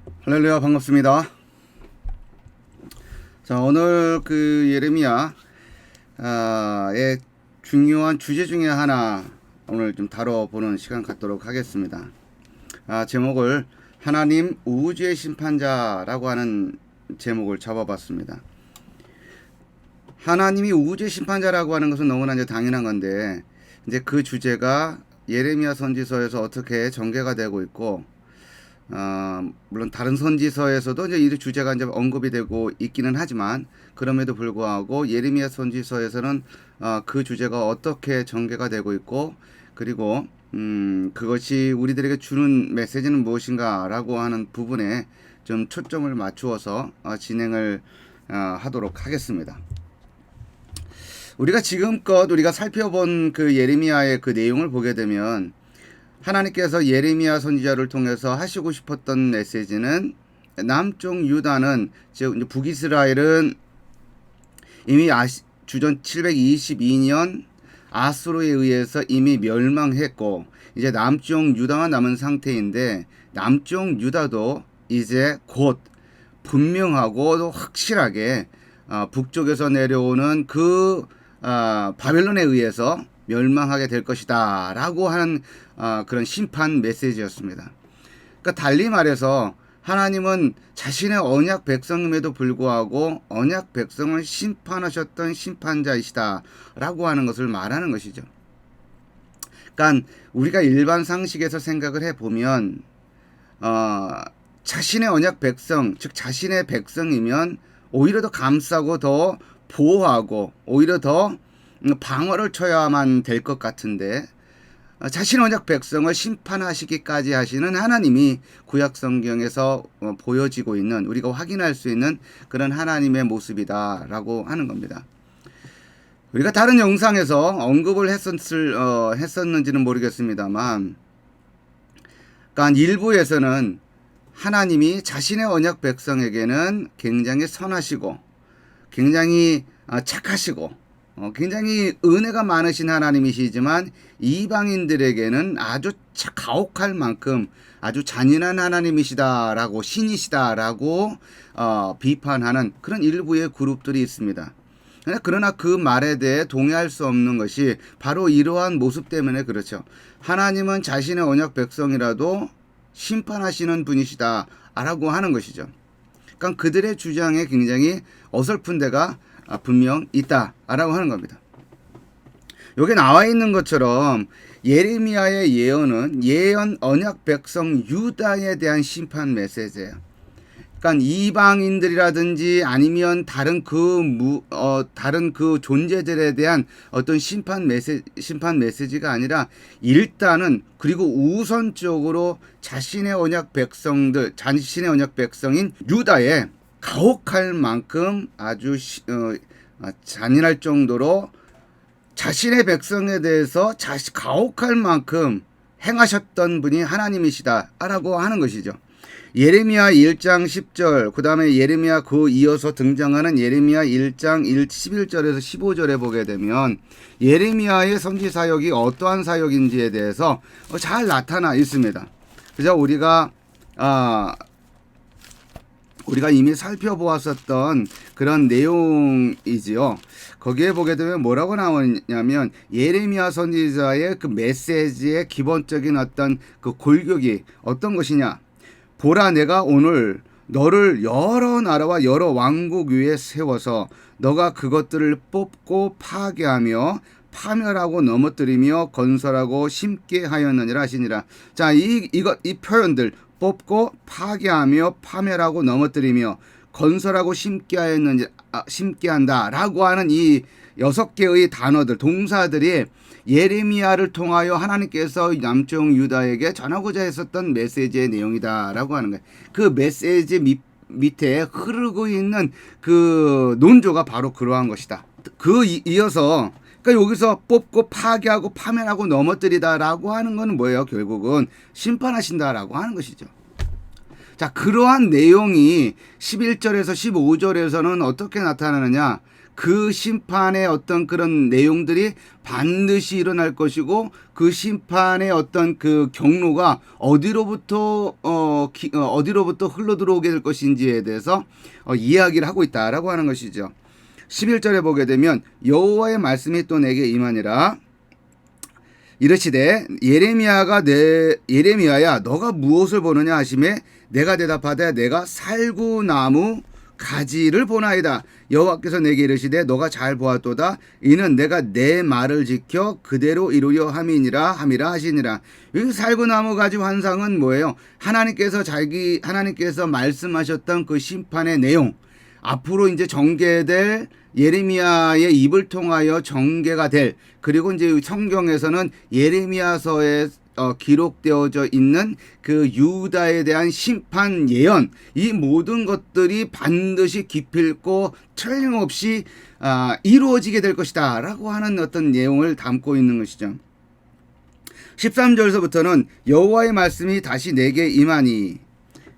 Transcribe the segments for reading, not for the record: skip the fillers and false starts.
할렐루야, 반갑습니다. 자, 오늘 그 예레미야의 중요한 주제 중에 하나 오늘 좀 다뤄보는 시간 갖도록 하겠습니다. 제목을 하나님 우주의 심판자라고 하는 제목을 잡아봤습니다. 하나님이 우주의 심판자라고 하는 것은 너무나 이제 당연한 건데, 이제 그 주제가 예레미야 선지서에서 어떻게 전개가 되고 있고, 물론 다른 선지서에서도 이제 이 주제가 이제 언급이 되고 있기는 하지만, 그럼에도 불구하고 예레미야 선지서에서는 그 주제가 어떻게 전개가 되고 있고, 그리고 그것이 우리들에게 주는 메시지는 무엇인가라고 하는 부분에 좀 초점을 맞추어서 진행을 하도록 하겠습니다. 우리가 지금껏 우리가 살펴본 그 예레미야의 그 내용을 보게 되면, 하나님께서 예레미야 선지자를 통해서 하시고 싶었던 메시지는, 남쪽 유다는, 즉 북이스라엘은 이미 주전 722년 아수르에 의해서 이미 멸망했고, 이제 남쪽 유다만 남은 상태인데, 남쪽 유다도 이제 곧 분명하고 확실하게 북쪽에서 내려오는 그 바벨론에 의해서 멸망하게 될 것이다 라고 하는 그런 심판 메시지였습니다. 그러니까 달리 말해서 하나님은 자신의 언약 백성임에도 불구하고 언약 백성을 심판하셨던 심판자이시다 라고 하는 것을 말하는 것이죠. 그러니까 우리가 일반 상식에서 생각을 해보면 자신의 언약 백성, 즉 자신의 백성이면 오히려 더 감싸고 더 보호하고 오히려 더 방어를 쳐야만 될 것 같은데, 자신의 언약 백성을 심판하시기까지 하시는 하나님이 구약 성경에서 보여지고 있는, 우리가 확인할 수 있는 그런 하나님의 모습이다라고 하는 겁니다. 우리가 다른 영상에서 언급을 했었는지는 모르겠습니다만, 그러니까 일부에서는 하나님이 자신의 언약 백성에게는 굉장히 선하시고 굉장히 착하시고 굉장히 은혜가 많으신 하나님이시지만, 이방인들에게는 아주 가혹할 만큼 아주 잔인한 하나님이시다라고, 신이시다라고 비판하는 그런 일부의 그룹들이 있습니다. 그러나 그 말에 대해 동의할 수 없는 것이 바로 이러한 모습 때문에 그렇죠. 하나님은 자신의 언약 백성이라도 심판하시는 분이시다라고 하는 것이죠. 그러니까 그들의 주장에 굉장히 어설픈 데가 분명 있다라고 하는 겁니다. 여기 나와 있는 것처럼 예레미야의 예언은 예언 언약 백성 유다에 대한 심판 메시지예요. 그러니까 이방인들이라든지 아니면 다른 그 존재들에 대한 어떤 심판 메시지가 아니라, 일단은 그리고 우선적으로 자신의 언약 백성인 유다에 가혹할 만큼 아주 잔인할 정도로 자신의 백성에 대해서 가혹할 만큼 행하셨던 분이 하나님이시다라고 하는 것이죠. 예레미야 1장 10절, 그 다음에 예레미야 그 이어서 등장하는 예레미야 1장 11절에서 15절에 보게 되면, 예레미야의 선지 사역이 어떠한 사역인지에 대해서 잘 나타나 있습니다. 그래서 우리가 이미 살펴보았었던 그런 내용이지요. 거기에 보게 되면 뭐라고 나오냐면, 예레미야 선지자의 그 메시지의 기본적인 어떤 그 골격이 어떤 것이냐. 보라, 내가 오늘 너를 여러 나라와 여러 왕국 위에 세워서 너가 그것들을 뽑고 파괴하며 파멸하고 넘어뜨리며 건설하고 심게 하였느니라 하시니라. 자, 이 표현들, 뽑고 파괴하며 파멸하고 넘어뜨리며 건설하고 심게 한다라고 하는 이 6개의 단어들, 동사들이 예레미야를 통하여 하나님께서 남쪽 유다에게 전하고자 했었던 메시지의 내용이다라고 하는 거예요. 그 메시지 밑에 흐르고 있는 그 논조가 바로 그러한 것이다. 이어서, 그러니까 여기서 뽑고 파괴하고 파멸하고 넘어뜨리다라고 하는 것은 뭐예요? 결국은 심판하신다라고 하는 것이죠. 자, 그러한 내용이 11절에서 15절에서는 어떻게 나타나느냐? 그 심판의 어떤 그런 내용들이 반드시 일어날 것이고 그 심판의 어떤 그 경로가 어디로부터 흘러 들어오게 될 것인지에 대해서 이야기를 하고 있다라고 하는 것이죠. 11절에 보게 되면 여호와의 말씀이 또 내게 임하니라. 이르시되 예레미야야 너가 무엇을 보느냐 하시매 내가 대답하되 내가 살구나무 가지를 보나이다. 여호와께서 내게 이르시되 너가 잘 보았도다. 이는 내가 내 말을 지켜 그대로 이루려 함이니라 하시니라. 이 살구나무 가지 환상은 뭐예요? 하나님께서 말씀하셨던 그 심판의 내용, 앞으로 이제 전개될 예레미야의 입을 통하여 전개가 될, 그리고 이제 성경에서는 예레미야서에 기록되어져 있는 그 유다에 대한 심판 예언, 이 모든 것들이 반드시 기필코 틀림없이 이루어지게 될 것이다 라고 하는 어떤 내용을 담고 있는 것이죠. 13절에서부터는 여호와의 말씀이 다시 내게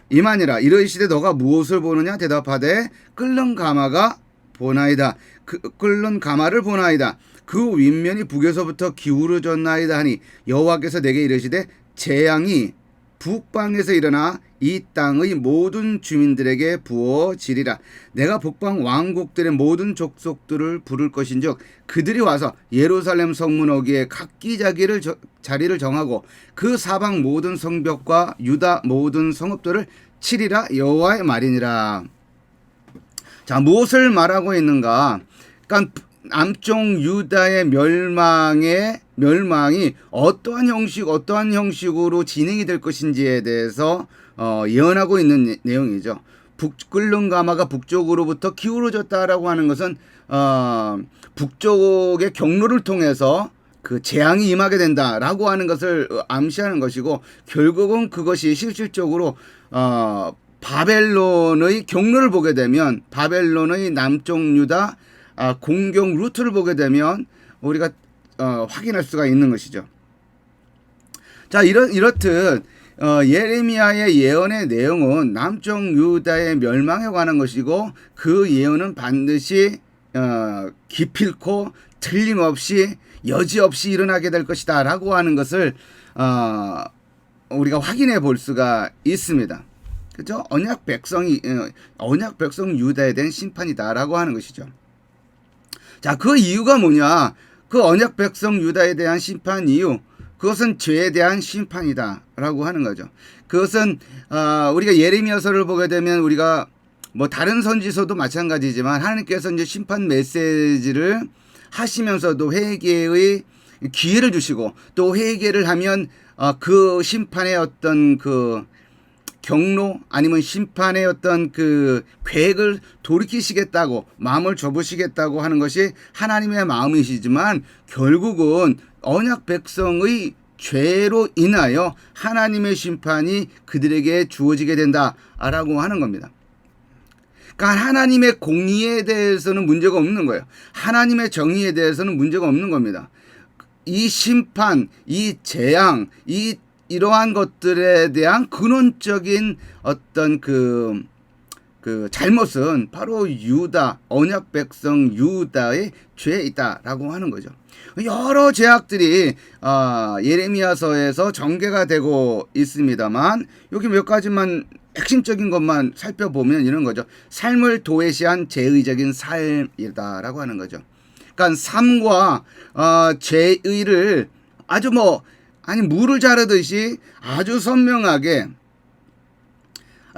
임하니라. 이르시되 너가 무엇을 보느냐 대답하되 끓는 가마가 보나이다. 끓는 가마를 보나이다. 그 윗면이 북에서부터 기울어졌나이다 하니 여호와께서 내게 이르시되 재앙이 북방에서 일어나 이 땅의 모든 주민들에게 부어지리라. 내가 북방 왕국들의 모든 족속들을 부를 것인즉 그들이 와서 예루살렘 성문 어귀에 각기 자리를 정하고 그 사방 모든 성벽과 유다 모든 성읍들을 치리라. 여호와의 말이니라. 자, 무엇을 말하고 있는가? 그러니까 남쪽 유다의 멸망이 어떠한 형식으로 진행이 될 것인지에 대해서 예언하고 있는 내용이죠. 끓는 가마가 북쪽으로부터 기울어졌다라고 하는 것은 북쪽의 경로를 통해서 그 재앙이 임하게 된다라고 하는 것을 암시하는 것이고, 결국은 그것이 실질적으로 바벨론의 경로를 보게 되면, 바벨론의 남쪽 유다 공격 루트를 보게 되면 우리가 확인할 수가 있는 것이죠. 자, 이렇듯 예레미야의 예언의 내용은 남쪽 유다의 멸망에 관한 것이고, 그 예언은 반드시 기필코 틀림없이 여지없이 일어나게 될 것이다 라고 하는 것을 우리가 확인해 볼 수가 있습니다. 그죠? 언약 백성 유다에 대한 심판이다라고 하는 것이죠. 자, 그 이유가 뭐냐? 그 언약 백성 유다에 대한 심판 이유, 그것은 죄에 대한 심판이다라고 하는 거죠. 그것은 우리가 예레미야서를 보게 되면, 우리가 뭐 다른 선지서도 마찬가지지만 하나님께서 이제 심판 메시지를 하시면서도 회개의 기회를 주시고, 또 회개를 하면 그 심판의 어떤 그 경로, 아니면 심판의 어떤 그 계획을 돌이키시겠다고, 마음을 접으시겠다고 하는 것이 하나님의 마음이시지만, 결국은 언약 백성의 죄로 인하여 하나님의 심판이 그들에게 주어지게 된다라고 하는 겁니다. 그러니까 하나님의 공의에 대해서는 문제가 없는 거예요. 하나님의 정의에 대해서는 문제가 없는 겁니다. 이 심판, 이 재앙, 이러한 것들에 대한 근원적인 어떤 그 잘못은 바로 유다, 언약 백성 유다의 죄에 있다라고 하는 거죠. 여러 죄악들이 예레미야서에서 전개가 되고 있습니다만, 여기 몇 가지만 핵심적인 것만 살펴보면 이런 거죠. 삶을 도외시한 죄의적인 삶이다라고 하는 거죠. 그러니까 삶과 죄의를 아주 물을 자르듯이 아주 선명하게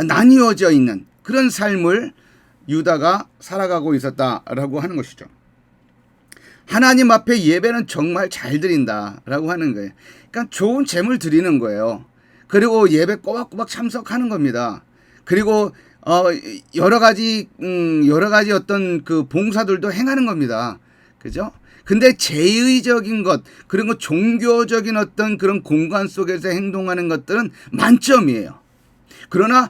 나뉘어져 있는 그런 삶을 유다가 살아가고 있었다라고 하는 것이죠. 하나님 앞에 예배는 정말 잘 드린다라고 하는 거예요. 그러니까 좋은 재물 드리는 거예요. 그리고 예배 꼬박꼬박 참석하는 겁니다. 그리고 여러 가지 어떤 그 봉사들도 행하는 겁니다. 그죠? 근데 제의적인 것, 그리고 종교적인 어떤 그런 공간 속에서 행동하는 것들은 만점이에요. 그러나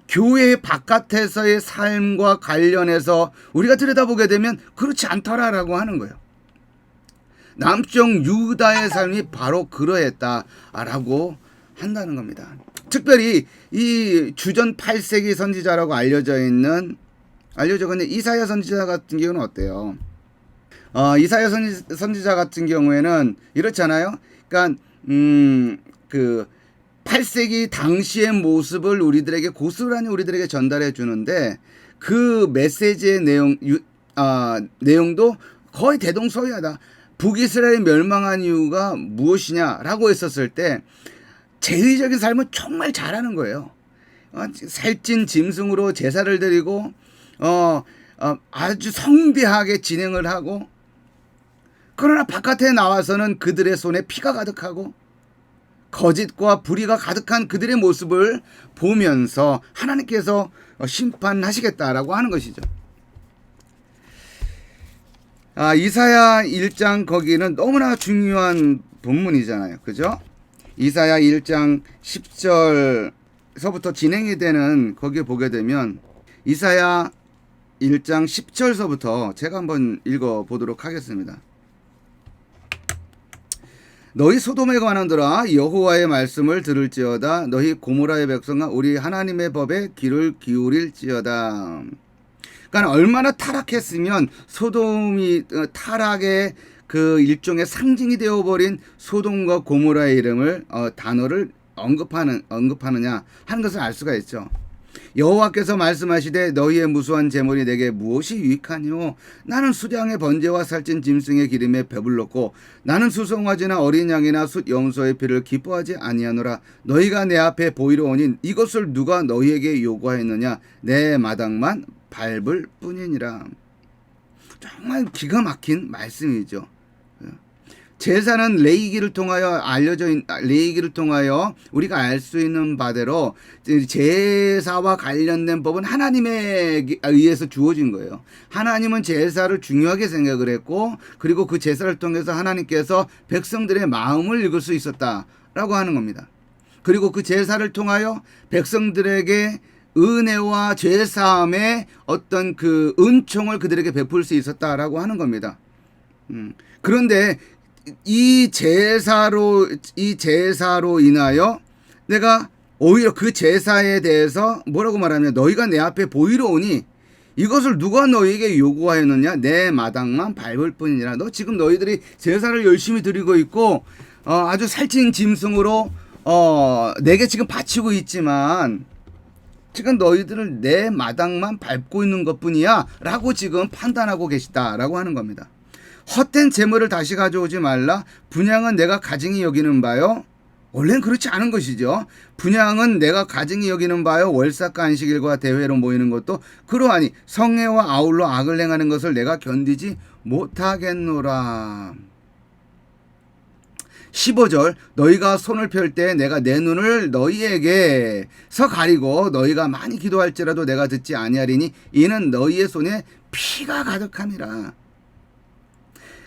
교회 바깥에서의 삶과 관련해서 우리가 들여다보게 되면 그렇지 않더라라고 하는 거예요. 남쪽 유다의 삶이 바로 그러했다라고 한다는 겁니다. 특별히 이 주전 8세기 선지자라고 알려져 있는 알려져. 이사야 선지자 같은 경우는 어때요? 이사야 선지자 같은 경우에는 이렇잖아요. 그러니까 그 8세기 당시의 모습을 우리들에게 고스란히 우리들에게 전달해 주는데 그 메시지의 내용도 거의 대동소이하다. 북이스라엘이 멸망한 이유가 무엇이냐라고 했었을 때 제의적인 삶을 정말 잘하는 거예요. 살찐 짐승으로 제사를 드리고 아주 성대하게 진행을 하고, 그러나 바깥에 나와서는 그들의 손에 피가 가득하고 거짓과 불의가 가득한 그들의 모습을 보면서 하나님께서 심판하시겠다라고 하는 것이죠. 이사야 1장 거기는 너무나 중요한 본문이잖아요. 그죠? 이사야 1장 10절서부터 진행이 되는 거기에 보게 되면 이사야 1장 10절서부터 제가 한번 읽어보도록 하겠습니다. 너희 소돔에 관한들아 여호와의 말씀을 들을지어다. 너희 고모라의 백성아 우리 하나님의 법에 귀를 기울일지어다. 그러니까 얼마나 타락했으면 소돔이 타락의 그 일종의 상징이 되어버린 소돔과 고모라의 이름을 단어를 언급하느냐 하는 것을 알 수가 있죠. 여호와께서 말씀하시되 너희의 무수한 재물이 내게 무엇이 유익하뇨? 나는 수량의 번제와 살찐 짐승의 기름에 배불렀고 나는 수송아지나 어린 양이나 숫 염소의 피를 기뻐하지 아니하노라. 너희가 내 앞에 보이러 오니 이것을 누가 너희에게 요구하였느냐? 내 마당만 밟을 뿐이니라. 정말 기가 막힌 말씀이죠. 제사는 레위기를 통하여 레위기를 통하여 우리가 알 수 있는 바대로 제사와 관련된 법은 하나님에 의해서 주어진 거예요. 하나님은 제사를 중요하게 생각을 했고, 그리고 그 제사를 통해서 하나님께서 백성들의 마음을 읽을 수 있었다라고 하는 겁니다. 그리고 그 제사를 통하여 백성들에게 은혜와 죄사함의 어떤 그 은총을 그들에게 베풀 수 있었다라고 하는 겁니다. 그런데 이 제사로 인하여 내가 오히려 그 제사에 대해서 뭐라고 말하냐면 너희가 내 앞에 보이러 오니 이것을 누가 너희에게 요구하였느냐? 내 마당만 밟을 뿐이니라. 지금 너희들이 제사를 열심히 드리고 있고 아주 살찐 짐승으로 내게 지금 바치고 있지만 지금 너희들을 내 마당만 밟고 있는 것뿐이야 라고 지금 판단하고 계시다라고 하는 겁니다. 헛된 재물을 다시 가져오지 말라. 분향은 내가 가증히 여기는 바요. 원래는 그렇지 않은 것이죠. 분향은 내가 가증히 여기는 바요. 월삭과 안식일과 대회로 모이는 것도 그러하니 성회와 아울러 악을 행하는 것을 내가 견디지 못하겠노라. 15절 너희가 손을 펼 때 내가 내 눈을 너희에게서 가리고 너희가 많이 기도할지라도 내가 듣지 아니하리니 이는 너희의 손에 피가 가득함이라.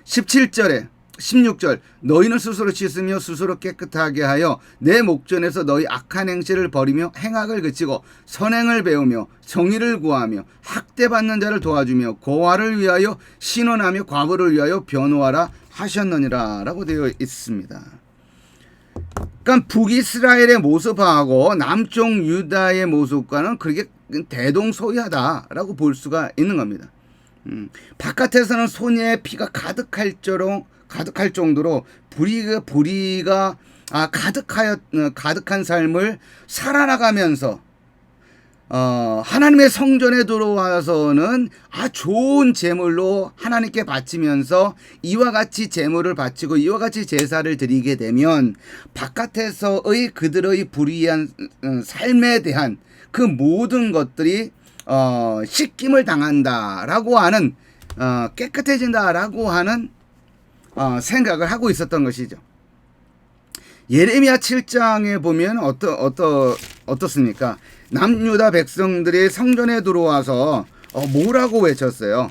17절에 16절 너희는 스스로 씻으며 스스로 깨끗하게 하여 내 목전에서 너희 악한 행실을 버리며 행악을 그치고 선행을 배우며 정의를 구하며 학대받는 자를 도와주며 고아를 위하여 신원하며 과부를 위하여 변호하라 하셨느니라 라고 되어 있습니다. 그러니까 북이스라엘의 모습하고 남쪽 유다의 모습과는 그렇게 대동소이하다라고 볼 수가 있는 겁니다. 바깥에서는 손에 피가 가득할 정도로 불의가 가득한 삶을 살아나가면서 하나님의 성전에 들어와서는 좋은 제물로 하나님께 바치면서 이와 같이 제물을 바치고 이와 같이 제사를 드리게 되면 바깥에서의 그들의 불의한 삶에 대한 그 모든 것들이 씻김을 당한다라고 하는 깨끗해진다라고 하는 생각을 하고 있었던 것이죠. 예레미야 7장에 보면 어떻습니까? 남유다 백성들이 성전에 들어와서 뭐라고 외쳤어요?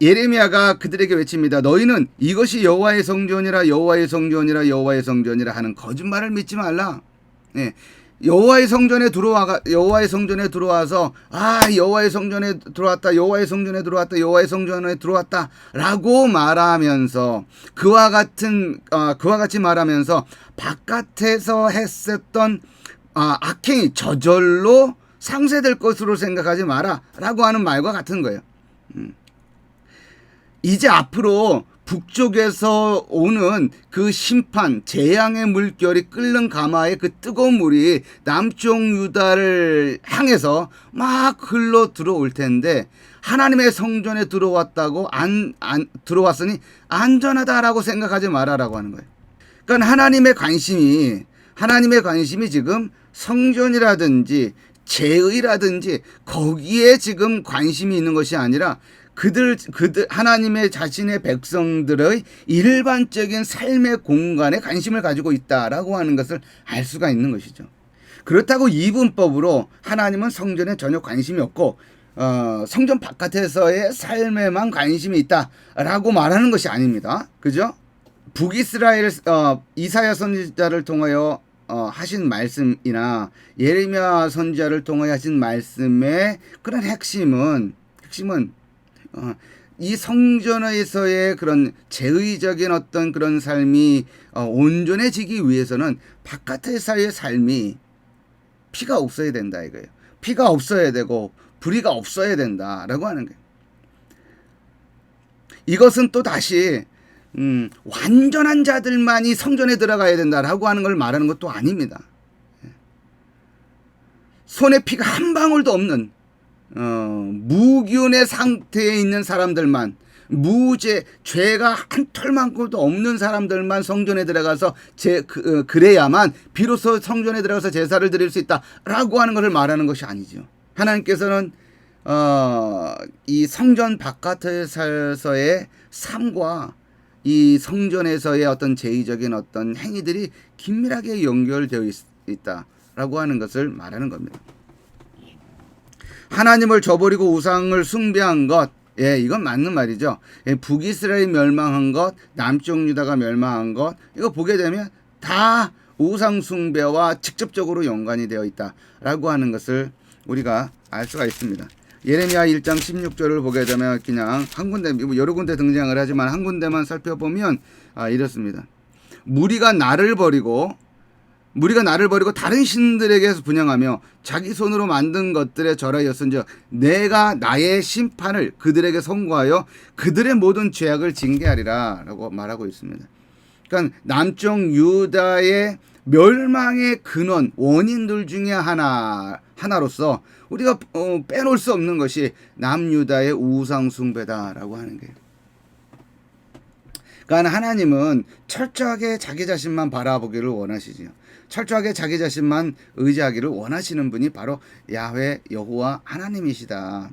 예레미야가 그들에게 외칩니다. 너희는 이것이 여호와의 성전이라 여호와의 성전이라 여호와의 성전이라 하는 거짓말을 믿지 말라. 네. 여호와의 성전에 들어와서 여호와의 성전에 들어왔다 여호와의 성전에 들어왔다라고 말하면서 그와 같이 말하면서 바깥에서 했었던 악행이 저절로 상쇄될 것으로 생각하지 마라 라고 하는 말과 같은 거예요. 이제 앞으로 북쪽에서 오는 그 심판, 재앙의 물결이 끓는 가마의 그 뜨거운 물이 남쪽 유다를 향해서 막 흘러 들어올 텐데, 하나님의 성전에 들어왔다고 들어왔으니 안전하다라고 생각하지 마라라고 하는 거예요. 그러니까 하나님의 관심이 지금 성전이라든지 제의라든지 거기에 지금 관심이 있는 것이 아니라 그들 하나님의 자신의 백성들의 일반적인 삶의 공간에 관심을 가지고 있다라고 하는 것을 알 수가 있는 것이죠. 그렇다고 이분법으로 하나님은 성전에 전혀 관심이 없고 성전 바깥에서의 삶에만 관심이 있다라고 말하는 것이 아닙니다. 그죠? 북이스라엘 이사야 선지자를 통하여 하신 말씀이나 예레미야 선지자를 통하여 하신 말씀의 그런 핵심은 이 성전에서의 그런 제의적인 어떤 그런 삶이 온전해지기 위해서는 바깥에서의 삶이 피가 없어야 된다 이거예요. 피가 없어야 되고 불의가 없어야 된다라고 하는 거예요. 이것은 또 다시 완전한 자들만이 성전에 들어가야 된다라고 하는 걸 말하는 것도 아닙니다. 손에 피가 한 방울도 없는 무균의 상태에 있는 사람들만, 죄가 한 털만큼도 없는 사람들만 성전에 들어가서 그래야만 비로소 성전에 들어가서 제사를 드릴 수 있다라고 하는 것을 말하는 것이 아니죠. 하나님께서는 이 성전 바깥에서의 삶과 이 성전에서의 어떤 제의적인 어떤 행위들이 긴밀하게 연결되어 있다라고 하는 것을 말하는 겁니다. 하나님을 저버리고 우상을 숭배한 것, 이건 맞는 말이죠. 북이스라엘이 멸망한 것, 남쪽 유다가 멸망한 것, 이거 보게 되면 다 우상 숭배와 직접적으로 연관이 되어 있다라고 하는 것을 우리가 알 수가 있습니다. 예레미야 1장 16절을 보게 되면 그냥 한 군데, 여러 군데 등장을 하지만 한 군데만 살펴보면 이렇습니다. 무리가 나를 버리고 다른 신들에게서 분향하며 자기 손으로 만든 것들에 절하였은즉 내가 나의 심판을 그들에게 선고하여 그들의 모든 죄악을 징계하리라 라고 말하고 있습니다. 그러니까 남쪽 유다의 멸망의 근원, 원인들 중에 하나로서 우리가 빼놓을 수 없는 것이 남유다의 우상 숭배다라고 하는 거예요. 그러니까 하나님은 철저하게 자기 자신만 바라보기를 원하시지요. 철저하게 자기 자신만 의지하기를 원하시는 분이 바로 야훼 여호와 하나님이시다.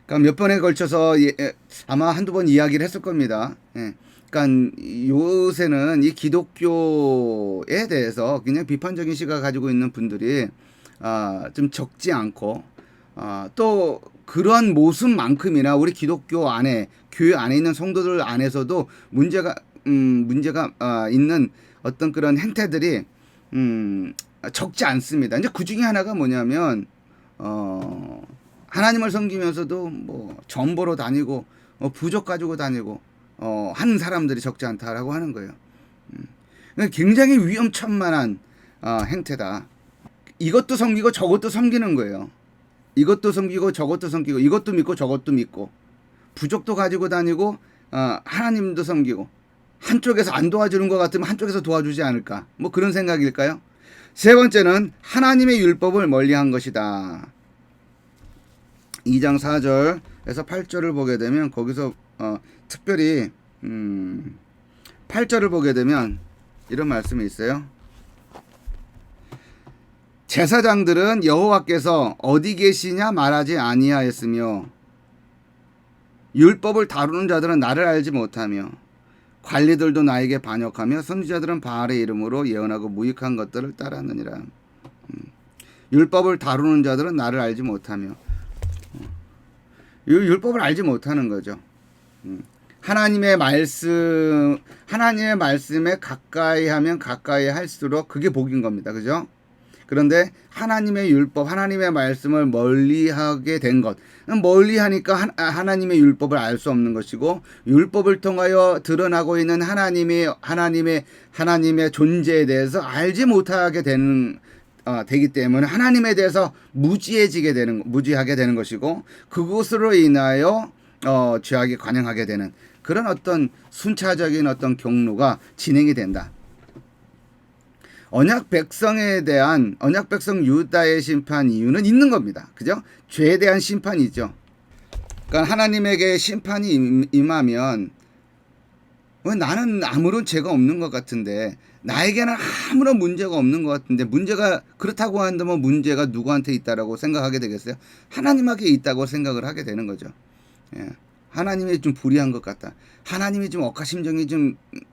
그러니까 몇 번에 걸쳐서 아마 한두 번 이야기를 했을 겁니다. 그러니까 요새는 이 기독교에 대해서 그냥 비판적인 시각을 가지고 있는 분들이 좀 적지 않고 또 그러한 모습만큼이나 우리 기독교 안에 교회 안에 있는 성도들 안에서도 문제가 있는 어떤 그런 행태들이 적지 않습니다. 이제 그 중에 하나가 뭐냐면 하나님을 섬기면서도 뭐 점보러 다니고 부족 가지고 다니고 하는 사람들이 적지 않다라고 하는 거예요. 굉장히 위험천만한 행태다. 이것도 섬기고 저것도 섬기는 거예요. 이것도 섬기고 저것도 섬기고 이것도 믿고 저것도 믿고 부족도 가지고 다니고 하나님도 섬기고 한쪽에서 안 도와주는 것 같으면 한쪽에서 도와주지 않을까, 뭐 그런 생각일까요? 세 번째는 하나님의 율법을 멀리한 것이다. 2장 4절에서 8절을 보게 되면 거기서 특별히 8절을 보게 되면 이런 말씀이 있어요. 제사장들은 여호와께서 어디 계시냐 말하지 아니하였으며 율법을 다루는 자들은 나를 알지 못하며 관리들도 나에게 반역하며 선지자들은 바알의 이름으로 예언하고 무익한 것들을 따랐느니라. 율법을 다루는 자들은 나를 알지 못하며, 율법을 알지 못하는 거죠. 하나님의 말씀에 가까이 하면 가까이 할수록 그게 복인 겁니다. 그죠? 그런데 하나님의 율법, 하나님의 말씀을 멀리하게 된 것, 멀리하니까 하나님의 율법을 알 수 없는 것이고, 율법을 통하여 드러나고 있는 하나님의 존재에 대해서 알지 못하게 되는 되기 때문에 하나님에 대해서 무지하게 되는 것이고, 그것으로 인하여 죄악에 관영하게 되는 그런 어떤 순차적인 어떤 경로가 진행이 된다. 언약 백성 유다의 심판 이유는 있는 겁니다. 그죠? 죄에 대한 심판이죠. 그러니까 하나님에게 심판이 임하면, 왜 나는 아무런 죄가 없는 것 같은데, 나에게는 아무런 문제가 없는 것 같은데, 문제가 그렇다고 한다면 문제가 누구한테 있다라고 생각하게 되겠어요? 하나님에게 있다고 생각을 하게 되는 거죠. 예. 하나님이 좀 불의한 것 같다. 하나님이 좀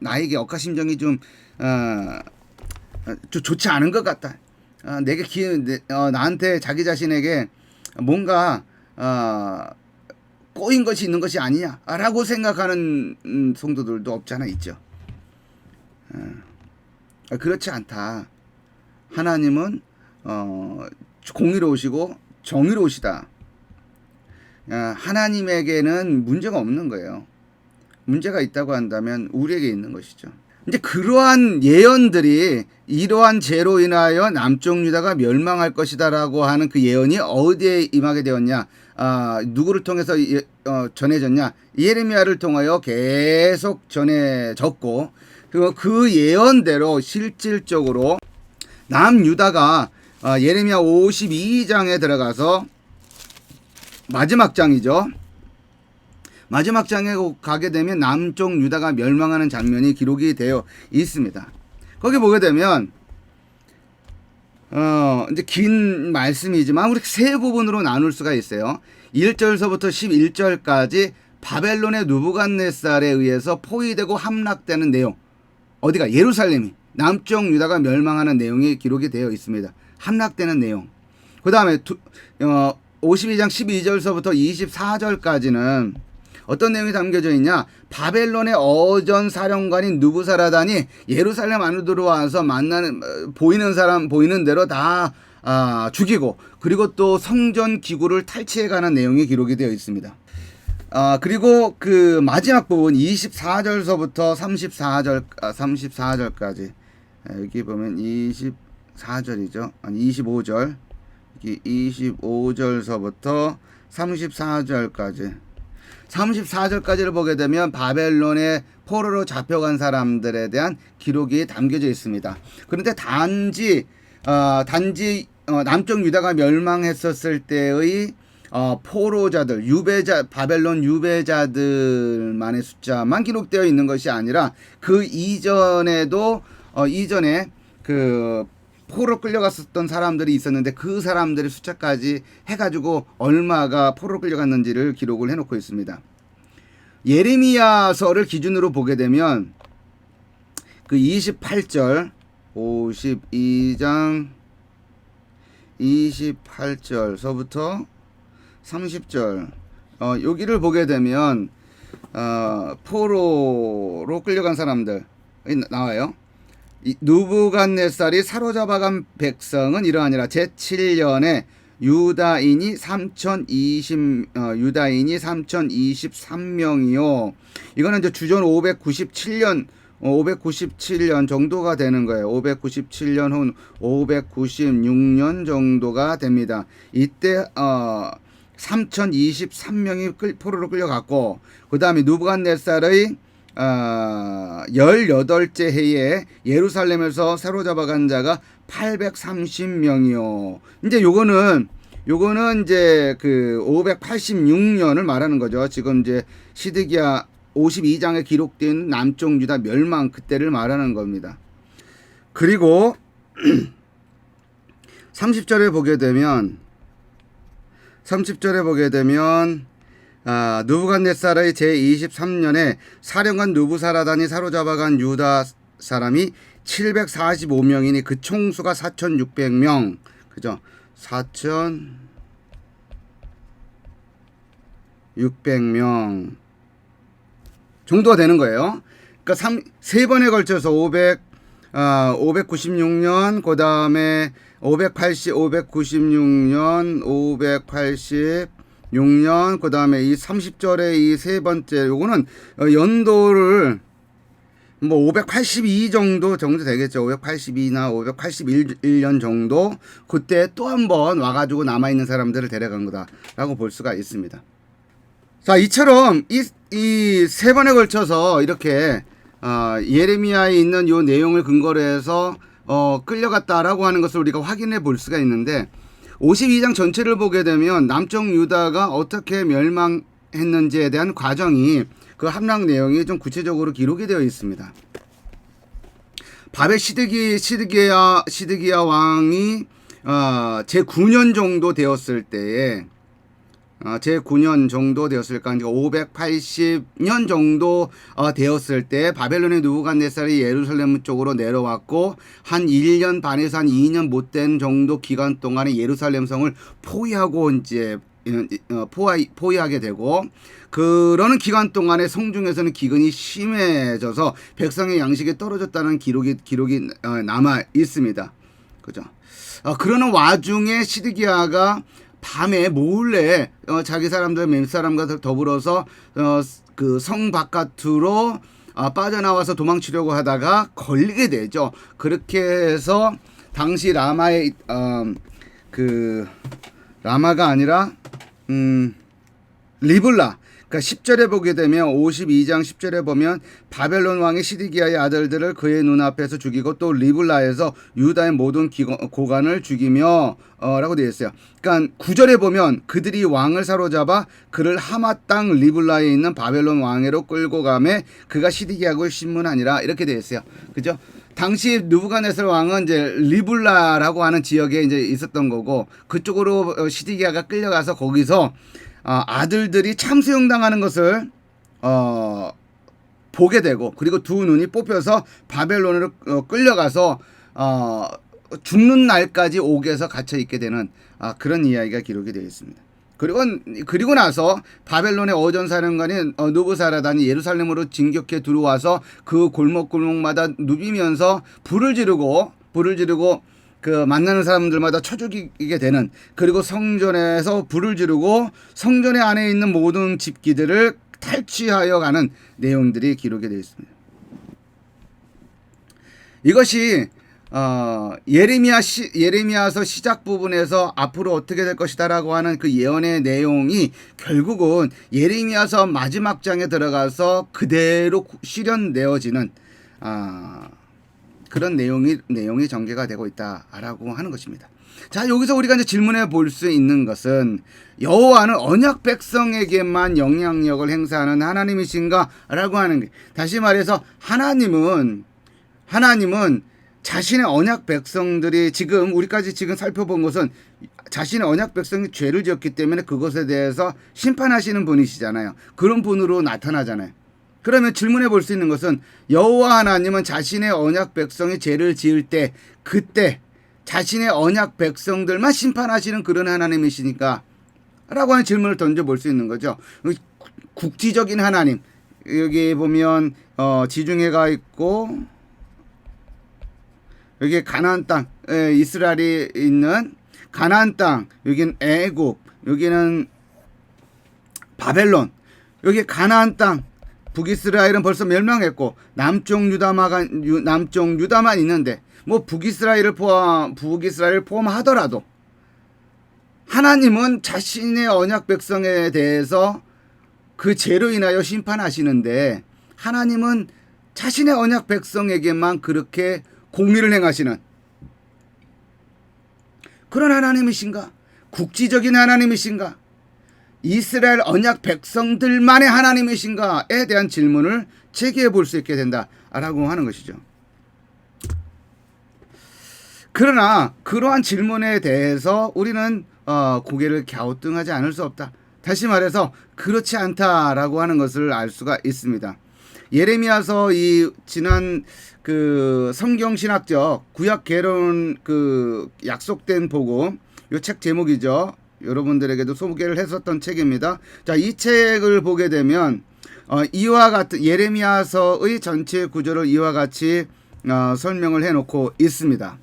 나에게 억하심정이 좀 좋지 않은 것 같다. 나한테, 자기 자신에게 뭔가 꼬인 것이 있는 것이 아니냐라고 생각하는 성도들도 없지 않아 있죠. 그렇지 않다. 하나님은 공의로우시고 정의로우시다. 하나님에게는 문제가 없는 거예요. 문제가 있다고 한다면 우리에게 있는 것이죠. 이제 그러한 예언들이, 이러한 죄로 인하여 남쪽 유다가 멸망할 것이다라고 하는 그 예언이 어디에 임하게 되었냐? 누구를 통해서 전해졌냐? 예레미야를 통하여 계속 전해졌고, 그 예언대로 실질적으로 남유다가 예레미야 52장에 들어가서 마지막 장이죠. 마지막 장에 가게 되면 남쪽 유다가 멸망하는 장면이 기록이 되어 있습니다. 거기 보게 되면 이제 긴 말씀이지만 우리 세 부분으로 나눌 수가 있어요. 1절서부터 11절까지 바벨론의 느부갓네살에 의해서 포위되고 함락되는 내용. 어디가? 예루살렘이, 남쪽 유다가 멸망하는 내용이 기록이 되어 있습니다. 함락되는 내용. 그 다음에 52장 12절서부터 24절까지는 어떤 내용이 담겨져 있냐? 바벨론의 어전 사령관인 느부사라단이 예루살렘 안으로 들어와서 보이는 대로 다 죽이고, 그리고 또 성전 기구를 탈취해가는 내용이 기록이 되어 있습니다. 그리고 그 마지막 부분 24절서부터 34절까지 여기 보면 24절이죠. 아니 25절. 25절서부터 34절까지를 보게 되면 바벨론의 포로로 잡혀간 사람들에 대한 기록이 담겨져 있습니다. 그런데 단지 남쪽 유다가 멸망했었을 때의 포로자들, 바벨론 유배자들만의 숫자만 기록되어 있는 것이 아니라 그 이전에도 이전에 그 포로 끌려갔었던 사람들이 있었는데 그 사람들의 숫자까지 해가지고 얼마가 포로 끌려갔는지를 기록을 해놓고 있습니다. 예레미야서를 기준으로 보게 되면 그 28절, 52장 28절서부터 30절 여기를 보게 되면 포로로 끌려간 사람들 나와요. 느부갓네살이 사로잡아간 백성은 이러하니라. 제7년에 유다인이 3023명이요. 이거는 이제 주전 597년 정도가 되는 거예요. 597년 혹은 596년 정도가 됩니다. 이때 3023명이 포로로 끌려갔고, 그 다음에 느부갓네살의 18째 해에 예루살렘에서 사로잡아간 자가 830명이요. 이제 요거는 이제 그 586년을 말하는 거죠. 지금 이제 시드기야 52장에 기록된 남쪽 유다 멸망 그때를 말하는 겁니다. 그리고 30절에 보게 되면 느부갓네살의 제23년에 사령관 느부사라단이 사로잡아간 유다 사람이 745명이니 그 총수가 4,600명. 그죠? 4,600명 정도가 되는 거예요. 그러니까 세 번에 걸쳐서 596년, 그 다음에 596년, 586년, 그 다음에 이 30절의 이 세 번째, 요거는 연도를 뭐 582 정도 되겠죠. 582나 581년 정도 그때 또 한 번 와가지고 남아있는 사람들을 데려간 거다라고 볼 수가 있습니다. 자, 이처럼 이 세 번에 걸쳐서 이렇게 예레미야에 있는 요 내용을 근거로 해서 끌려갔다라고 하는 것을 우리가 확인해 볼 수가 있는데 52장 전체를 보게 되면 남쪽 유다가 어떻게 멸망했는지에 대한 과정이 그 함락 내용이 좀 구체적으로 기록이 되어 있습니다. 바벨 시드기야 왕이 제9년 정도 되었을 때에 제9년 정도 되었을까, 580년 정도 되었을 때 바벨론의 느부갓네살이 예루살렘 쪽으로 내려왔고 한 1년 반에서 한 2년 못된 정도 기간 동안에 예루살렘 성을 포위하고 이제 포위하게 되고, 그러는 기간 동안에 성중에서는 기근이 심해져서 백성의 양식이 떨어졌다는 기록이 남아 있습니다. 그죠? 그러는 와중에 시드기야가 밤에 몰래 자기 사람들 몇 사람과 더불어서 그 성 바깥으로 빠져나와서 도망치려고 하다가 걸리게 되죠. 그렇게 해서 당시 라마의 그 라마가 아니라 리블라, 그러니까 10절에 보게 되면 52장 10절에 보면 바벨론 왕의 시드기야의 아들들을 그의 눈앞에서 죽이고 또 리블라에서 유다의 모든 고관을 죽이며 라고 되어 있어요. 그러니까 9절에 보면 그들이 왕을 사로잡아 그를 하마 땅 리블라에 있는 바벨론 왕회로 끌고 가매 그가 시드기야를 신문하니라, 이렇게 되어 있어요. 그죠? 당시 느부갓네살 왕은 이제 리블라라고 하는 지역에 이제 있었던 거고, 그쪽으로 시드기야가 끌려가서 거기서 아들들이 참수형당하는 것을 보게 되고, 그리고 두 눈이 뽑혀서 바벨론으로 끌려가서 죽는 날까지 옥에서 갇혀 있게 되는 그런 이야기가 기록이 되어 있습니다. 그리고 나서 바벨론의 어전사령관인 느부사라단이 예루살렘으로 진격해 들어와서 그 골목골목마다 누비면서 불을 지르고 그 만나는 사람들마다 쳐 죽이게 되는, 그리고 성전에서 불을 지르고 성전의 안에 있는 모든 집기들을 탈취하여 가는 내용들이 기록이 되어 있습니다. 이것이 예레미야서 시작 부분에서 앞으로 어떻게 될 것이다라고 하는 그 예언의 내용이 결국은 예레미야서 마지막 장에 들어가서 그대로 실현되어지는 그런 내용이 전개가 되고 있다라고 하는 것입니다. 자, 여기서 우리가 이제 질문해 볼 수 있는 것은 여호와는 언약 백성에게만 영향력을 행사하는 하나님이신가라고 하는 게, 다시 말해서 하나님은 자신의 언약 백성들이 지금 우리까지 지금 살펴본 것은 자신의 언약 백성이 죄를 지었기 때문에 그것에 대해서 심판하시는 분이시잖아요. 그런 분으로 나타나잖아요. 그러면 질문해 볼 수 있는 것은 여호와 하나님은 자신의 언약 백성이 죄를 지을 때 그때 자신의 언약 백성들만 심판하시는 그런 하나님이시니까 라고 하는 질문을 던져볼 수 있는 거죠. 국지적인 하나님, 여기 보면 지중해가 있고 여기 가나안 땅, 이스라엘이 있는 가나안 땅, 여기는 애굽, 여기는 바벨론, 여기 가나안 땅, 북이스라엘은 벌써 멸망했고 남쪽 유다만 있는데 뭐 북이스라엘을 포함하더라도 하나님은 자신의 언약 백성에 대해서 그 죄로 인하여 심판하시는데, 하나님은 자신의 언약 백성에게만 그렇게 공의를 행하시는 그런 하나님이신가? 국지적인 하나님이신가? 이스라엘 언약 백성들만의 하나님이신가에 대한 질문을 제기해 볼 수 있게 된다라고 하는 것이죠. 그러나 그러한 질문에 대해서 우리는 고개를 갸우뚱하지 않을 수 없다. 다시 말해서 그렇지 않다라고 하는 것을 알 수가 있습니다. 예레미야서 이 지난 그 성경 신학적 구약 개론 그 약속된 복음, 요 책 제목이죠. 여러분들에게도 소개를 했었던 책입니다. 자, 이 책을 보게 되면 이와 같은 예레미야서의 전체 구조를 이와 같이 설명을 해놓고 있습니다.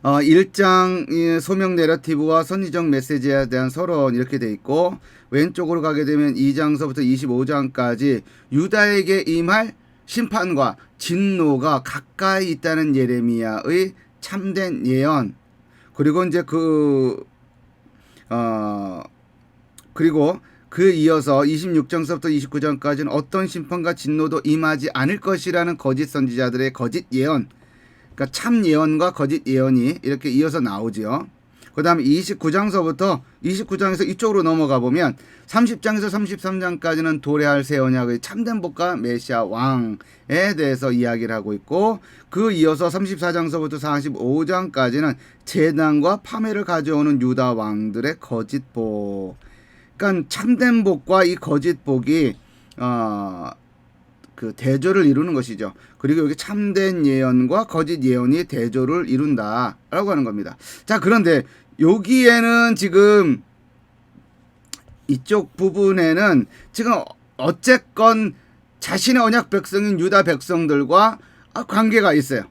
1장 소명 내러티브와 선지적 메시지에 대한 서론 이렇게 돼 있고, 왼쪽으로 가게 되면 2장서부터 25장까지 유다에게 임할 심판과 진노가 가까이 있다는 예레미야의 참된 예언, 그리고 이제 그리고 그 이어서 26장서부터 29장까지는 어떤 심판과 진노도 임하지 않을 것이라는 거짓 선지자들의 거짓 예언, 그러니까 참 예언과 거짓 예언이 이렇게 이어서 나오지요. 그 다음에 29장에서 이쪽으로 넘어가 보면 30장에서 33장까지는 도래할 새 언약의 참된 복과 메시아 왕에 대해서 이야기를 하고 있고, 그 이어서 34장서부터 45장까지는 재난과 파멸을 가져오는 유다 왕들의 거짓 복, 그러니까 참된 복과 이 거짓 복이 그 대조를 이루는 것이죠. 그리고 여기 참된 예언과 거짓 예언이 대조를 이룬다라고 하는 겁니다. 자, 그런데 여기에는 지금 이쪽 부분에는 지금 어쨌건 자신의 언약 백성인 유다 백성들과 관계가 있어요.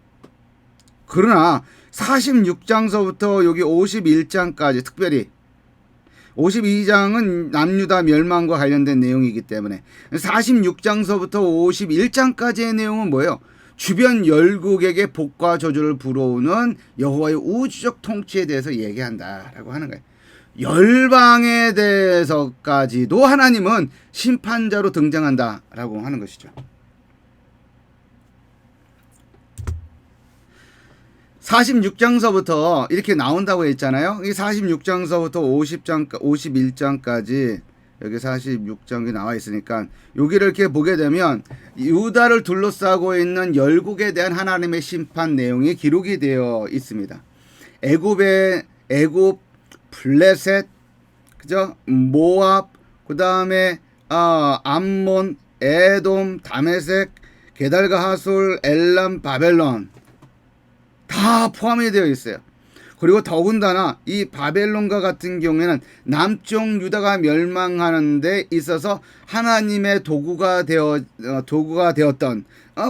그러나 46장서부터 여기 51장까지, 특별히 52장은 남유다 멸망과 관련된 내용이기 때문에 46장서부터 51장까지의 내용은 뭐예요? 주변 열국에게 복과 저주를 불어오는 여호와의 우주적 통치에 대해서 얘기한다라고 하는 거예요. 열방에 대해서까지도 하나님은 심판자로 등장한다라고 하는 것이죠. 46장서부터 이렇게 나온다고 했잖아요. 이 46장서부터 51장까지 여기 46장이 나와 있으니까 여기를 이렇게 보게 되면 유다를 둘러싸고 있는 열국에 대한 하나님의 심판 내용이 기록이 되어 있습니다. 애굽, 블레셋, 그죠? 모압, 그다음에 암몬, 에돔, 다메섹, 게달과 하솔, 엘람, 바벨론 다 포함이 되어 있어요. 그리고 더군다나 이 바벨론과 같은 경우에는 남쪽 유다가 멸망하는 데 있어서 하나님의 도구가 되었던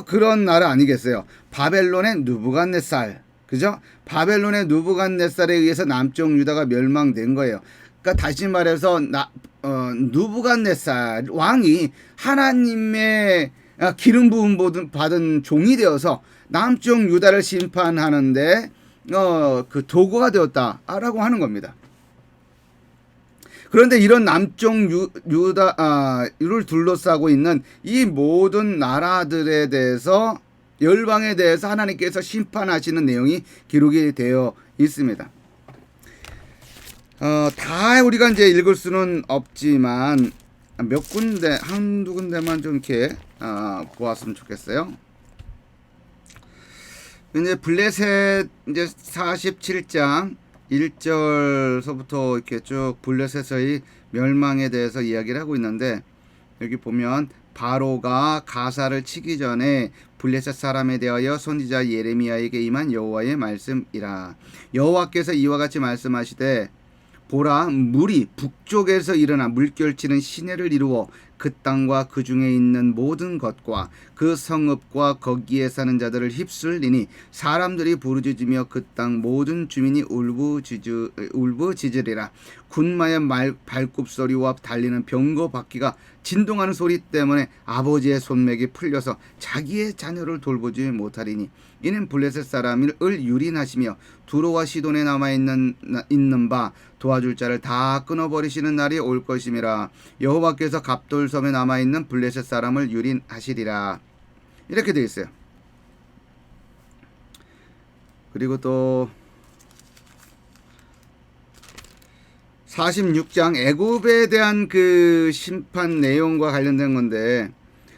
그런 나라 아니겠어요. 바벨론의 느부갓네살, 그죠? 바벨론의 느부갓네살에 의해서 남쪽 유다가 멸망된 거예요. 그러니까 다시 말해서 느부갓네살 왕이 하나님의 기름 부음 받은 종이 되어서 남쪽 유다를 심판하는데 그 도구가 되었다라고 하는 겁니다. 그런데 이런 남쪽 유다를 둘러싸고 있는 이 모든 나라들에 대해서, 열방에 대해서 하나님께서 심판하시는 내용이 기록이 되어 있습니다. 다 우리가 이제 읽을 수는 없지만 몇 군데, 한두 군데만 좀 이렇게 보았으면 좋겠어요. 이제 블레셋 이제 47장 1절서부터 이렇게 쭉 블레셋의 멸망에 대해서 이야기를 하고 있는데, 여기 보면 바로가 가사를 치기 전에 블레셋 사람에 대하여 선지자 예레미야에게 임한 여호와의 말씀이라. 여호와께서 이와 같이 말씀하시되, 보라, 물이 북쪽에서 일어나 물결치는 시내를 이루어 그 땅과 그 중에 있는 모든 것과 그 성읍과 거기에 사는 자들을 휩쓸리니 사람들이 부르짖으며 그 땅 모든 주민이 울부짖으리라. 군마의 발굽소리와 달리는 병거 바퀴가 진동하는 소리 때문에 아버지의 손맥이 풀려서 자기의 자녀를 돌보지 못하리니 이는 블레셋 사람을 유린하시며 두로와 시돈에 남아있는 바 도와줄 자를 다 끊어버리시는 날이 올 것임이라. 여호와께서 갑돌섬에 남아있는 블레셋 사람을 유린하시리라. 이렇게 되어 있어요. 그리고 또 46장 애굽에 대한 그 심판 내용과 관련된 건데,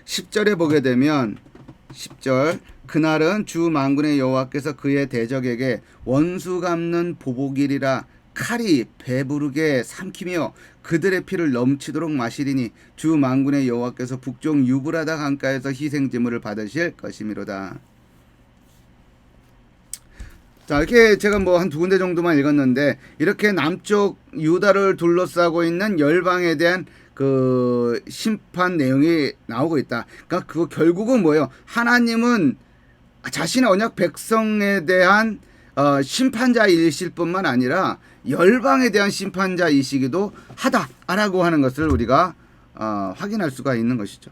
10절에 보게 되면 10절, 그날은 주 만군의 여호와께서 그의 대적에게 원수 갚는 보복일이라. 칼이 배부르게 삼키며 그들의 피를 넘치도록 마시리니 주 만군의 여호와께서 북쪽 유브라다 강가에서 희생제물을 받으실 것이미로다. 자, 이렇게 제가 뭐 한 두 군데 정도만 읽었는데, 이렇게 남쪽 유다를 둘러싸고 있는 열방에 대한 그 심판 내용이 나오고 있다. 그러니까 그거 결국은 뭐예요? 하나님은 자신의 언약 백성에 대한 심판자이실 뿐만 아니라 열방에 대한 심판자이시기도 하다라고 하는 것을 우리가 확인할 수가 있는 것이죠.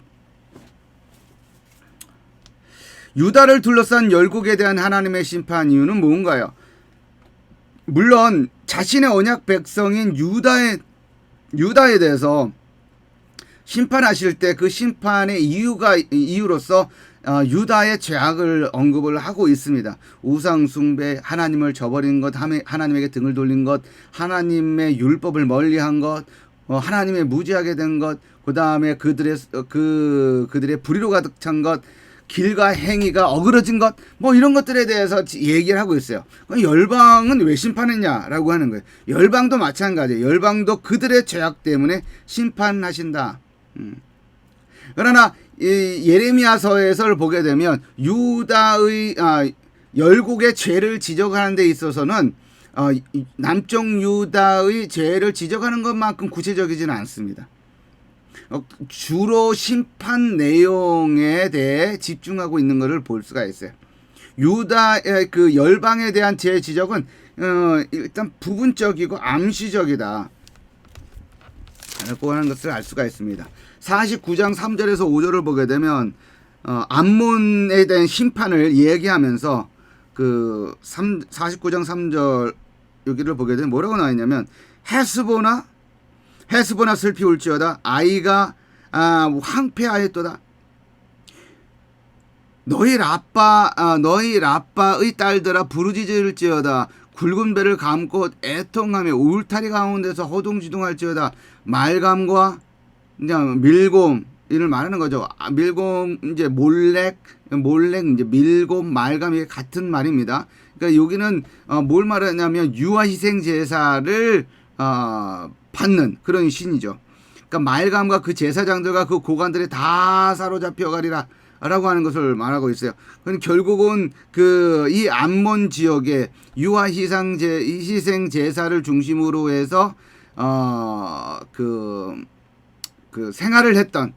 유다를 둘러싼 열국에 대한 하나님의 심판 이유는 뭔가요? 물론 자신의 언약 백성인 유다에 대해서 심판하실 때 그 심판의 이유로서 유다의 죄악을 언급을 하고 있습니다. 우상 숭배, 하나님을 저버린 것, 하나님에게 등을 돌린 것, 하나님의 율법을 멀리한 것, 하나님의 무지하게 된 것, 그 다음에 그들의 불의로 가득 찬 것, 길과 행위가 어그러진 것, 뭐 이런 것들에 대해서 얘기를 하고 있어요. 열방은 왜 심판했냐라고 하는 거예요. 열방도 마찬가지예요. 열방도 그들의 죄악 때문에 심판하신다. 그러나 이 예레미야서에서를 보게 되면 유다의 열국의 죄를 지적하는 데 있어서는 남쪽 유다의 죄를 지적하는 것만큼 구체적이지는 않습니다. 주로 심판 내용에 대해 집중하고 있는 것을 볼 수가 있어요. 유다의 그 열방에 대한 죄 지적은 일단 부분적이고 암시적이다 라고 하는 것을 알 수가 있습니다. 49장 3절에서 5절을 보게 되면 암몬에 대한 심판을 얘기하면서 그 49장 3절 여기를 보게 되면 뭐라고 나와 있냐면 헤스보나 슬피 울지어다 아이가 황폐하였도다. 너희 라빠의 딸들아 부르짖을지어다. 굵은 배를 감고 애통하며 울타리 가운데서 허둥지둥할지어다. 말감과 밀곰 이를 말하는 거죠. 밀곰 이제 몰렉 이제 밀곰 말감이 같은 말입니다. 그러니까 여기는 뭘 말하냐면 유아 희생 제사를 받는 그런 신이죠. 그러니까 말감과 그 제사장들과 그 고관들이 다 사로잡혀 가리라 라고 하는 것을 말하고 있어요. 그럼 결국은 이 암몬 지역에 유아 희생 제사를 중심으로 해서 그 생활을 했던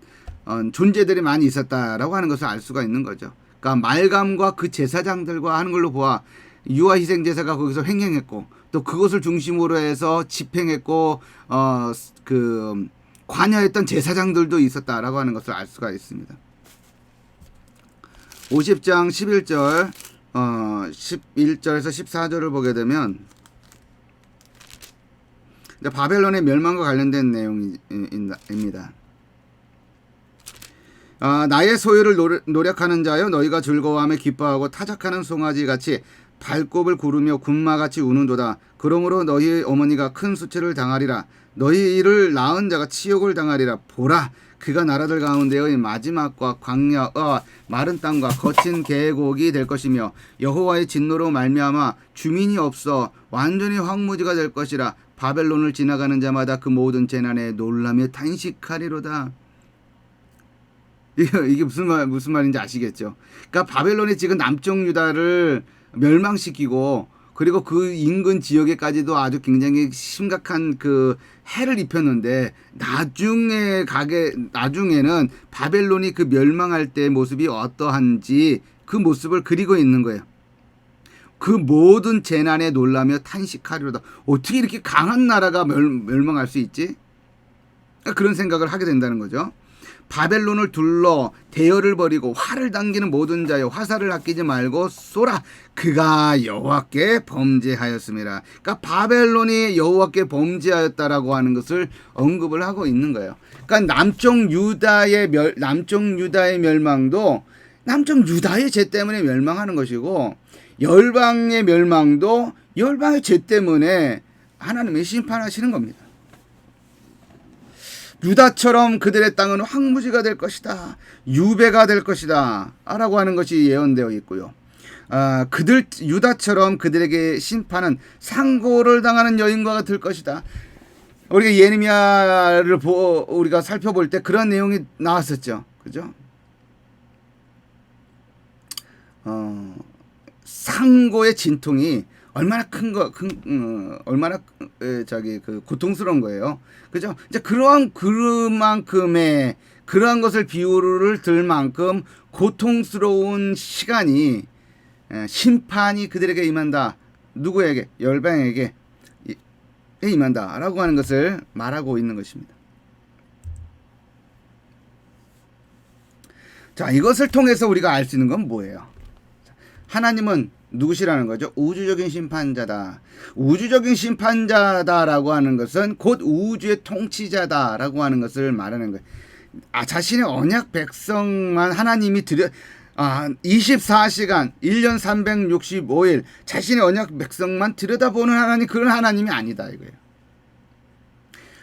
존재들이 많이 있었다라고 하는 것을 알 수가 있는 거죠. 그러니까 말감과 그 제사장들과 하는 걸로 보아 유아 희생 제사가 거기서 횡행했고 또 그것을 중심으로 해서 집행했고 관여했던 제사장들도 있었다라고 하는 것을 알 수가 있습니다. 50장 11절 11절에서 14절을 보게 되면 바벨론의 멸망과 관련된 내용입니다. 나의 소유를 노력하는 자여 너희가 즐거워하며 기뻐하고 타작하는 송아지 같이 발굽을 구르며 군마같이 우는도다. 그러므로 너희의 어머니가 큰 수치를 당하리라. 너희를 낳은 자가 치욕을 당하리라. 보라, 그가 나라들 가운데의 마지막과 광야와 마른 땅과 거친 계곡이 될 것이며 여호와의 진노로 말미암아 주민이 없어 완전히 황무지가 될 것이라. 바벨론을 지나가는 자마다 그 모든 재난에 놀라며 탄식하리로다. 이게 무슨 말인지 아시겠죠? 그러니까 바벨론이 지금 남쪽 유다를 멸망시키고 그리고 그 인근 지역에까지도 아주 굉장히 심각한 그 해를 입혔는데 나중에는 바벨론이 그 멸망할 때 모습이 어떠한지 그 모습을 그리고 있는 거예요. 그 모든 재난에 놀라며 탄식하리로다. 어떻게 이렇게 강한 나라가 멸망할 수 있지? 그런 생각을 하게 된다는 거죠. 바벨론을 둘러 대열을 벌이고 활을 당기는 모든 자여 화살을 아끼지 말고 쏘라. 그가 여호와께 범죄하였습니다. 그러니까 바벨론이 여호와께 범죄하였다라고 하는 것을 언급을 하고 있는 거예요. 그러니까 남쪽 유다의 멸망도 남쪽 유다의 죄 때문에 멸망하는 것이고 열방의 멸망도 열방의 죄 때문에 하나님이 심판하시는 겁니다. 유다처럼 그들의 땅은 황무지가 될 것이다. 유배가 될 것이다. 라고 하는 것이 예언되어 있고요. 유다처럼 그들에게 심판은 상고를 당하는 여인과 같을 것이다. 우리가 예레미야를 우리가 살펴볼 때 그런 내용이 나왔었죠. 그죠? 상고의 진통이 얼마나 얼마나 고통스러운 거예요. 그죠? 이제 그러한 것을 비유를 들 만큼 고통스러운 시간이 심판이 그들에게 임한다. 누구에게? 열방에게 임한다라고 하는 것을 말하고 있는 것입니다. 자, 이것을 통해서 우리가 알 수 있는 건 뭐예요? 하나님은 누구시라는 거죠? 우주적인 심판자다. 우주적인 심판자다라고 하는 것은 곧 우주의 통치자다라고 하는 것을 말하는 거예요. 자신의 언약 백성만 하나님이 24시간 1년 365일 자신의 언약 백성만 들여다보는 하나님, 그런 하나님이 아니다 이거예요.